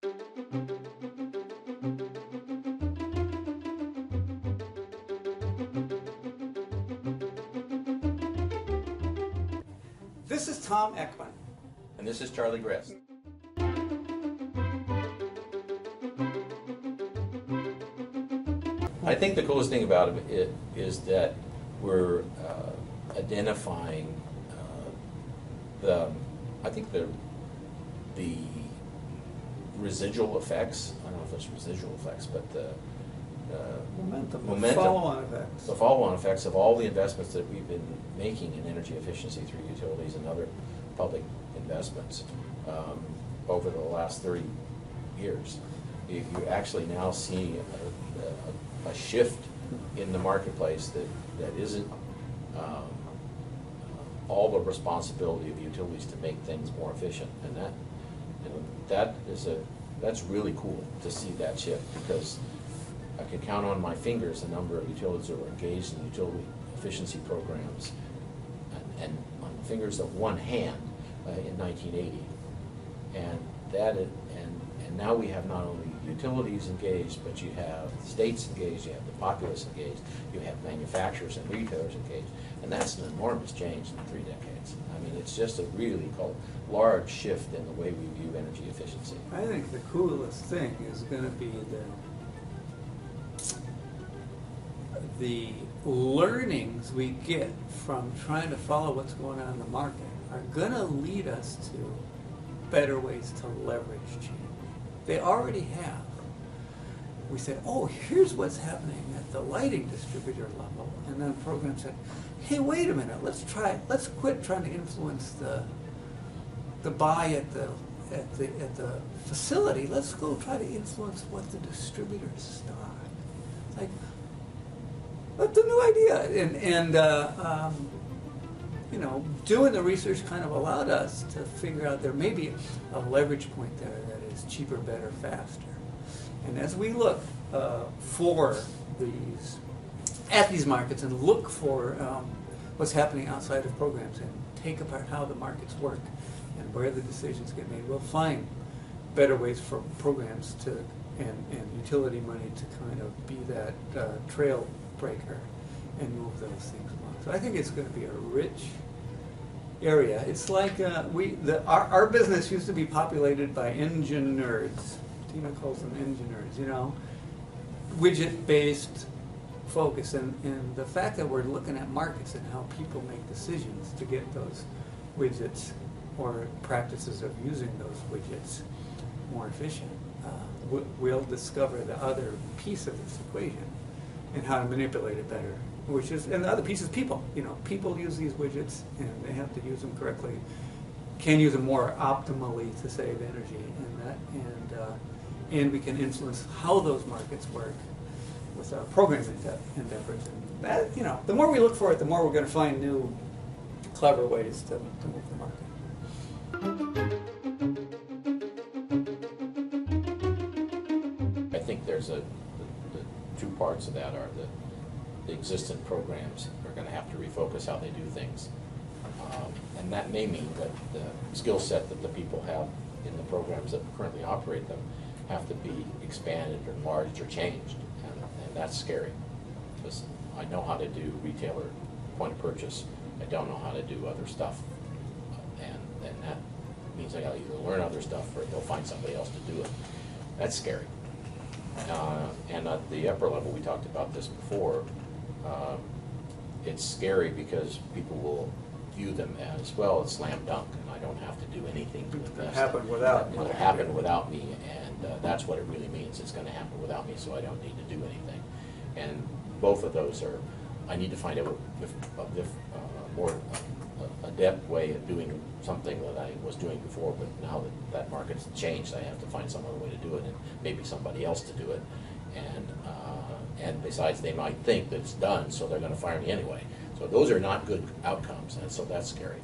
This is Tom Eckman. And this is Charlie Grist. I think the coolest thing about it is that we're identifying the residual effects. I don't know if it's residual effects, but the Momentum. momentum, Follow-on effects. the follow-on effects of all the investments that we've been making in energy efficiency through utilities and other public investments over the last 30 years. You actually now see a shift in the marketplace that isn't all the responsibility of the utilities to make things more efficient, and that's really cool to see that shift, because I can count on my fingers the number of utilities that were engaged in utility efficiency programs, and on the fingers of one hand in 1980, and now we have not only utilities engaged, but you have states engaged, you have the populace engaged, you have manufacturers and retailers engaged, and that's an enormous change in 3 decades. I mean, it's just a really large shift in the way we view energy efficiency. I think the coolest thing is going to be the learnings we get from trying to follow what's going on in the market are going to lead us to better ways to leverage change. They already have. We said, oh, here's what's happening at the lighting distributor level, and then the program said, hey, wait a minute, let's quit trying to influence the buy at the facility. Let's go try to influence what the distributors stock. Like, that's a new idea, and you know, doing the research kind of allowed us to figure out there may be a leverage point there that is cheaper, better, faster. And as we look for these markets and look for what's happening outside of programs and take apart how the markets work and where the decisions get made, we'll find better ways for programs to and utility money to kind of be that trail breaker and move those things along. So I think it's going to be a rich area. It's like our business used to be populated by engine nerds. Tina calls them engine nerds, you know, widget-based focus. And the fact that we're looking at markets and how people make decisions to get those widgets or practices of using those widgets more efficient, we'll discover the other piece of this equation and how to manipulate it better. And the other piece is people. You know, people use these widgets and they have to use them correctly. Can use them more optimally to save energy, and we can influence how those markets work with our program endeavors. And that, you know, the more we look for it, the more we're going to find new, clever ways to move the market. I think there's the two parts of that are the existing programs are going to have to refocus how they do things. And that may mean that the skill set that the people have in the programs that currently operate them have to be expanded or enlarged or changed. And that's scary, because I know how to do retailer point of purchase. I don't know how to do other stuff. And that means I got to either learn other stuff or they'll find somebody else to do it. That's scary. And at the upper level, we talked about this before, it's scary because people will view them as, well, it's slam dunk, and I don't have to do anything to invest. It'll happen without me. It'll happen without me, and that's what it really means. It's going to happen without me, so I don't need to do anything. And both of those are, I need to find out a more adept way of doing something that I was doing before, but now that market's changed, I have to find some other way to do it, and maybe somebody else to do it. And besides, they might think that it's done, so they're going to fire me anyway. So those are not good outcomes, and so that's scary.